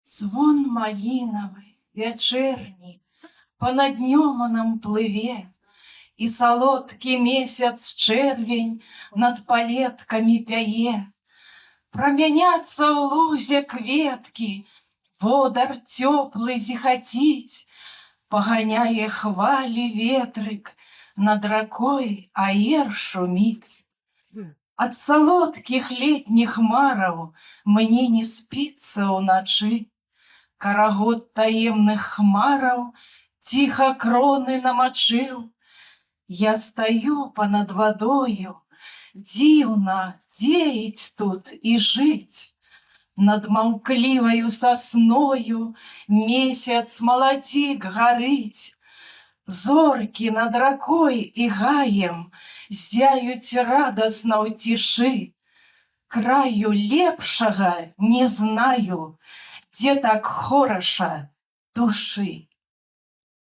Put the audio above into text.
Звон малиновый, вечерний, понад днем нам плыве, и солодкий месяц червень над палетками пяе. Промяняться в лузе кветки, водар теплый зихотить, погоняя хвали ветрык, над ракой аер шумить. От солодких летних мараў мне не спится уночи. Карагод таемных хмараў тихо кроны намочил. Я стою понад водою, дивно деять тут и жить. Над маўкліваю сосною месяц молодик горыть. Зорки над ракой и гаем зяють радостно ў тиши. Краю лепшага не знаю, где так хороша души.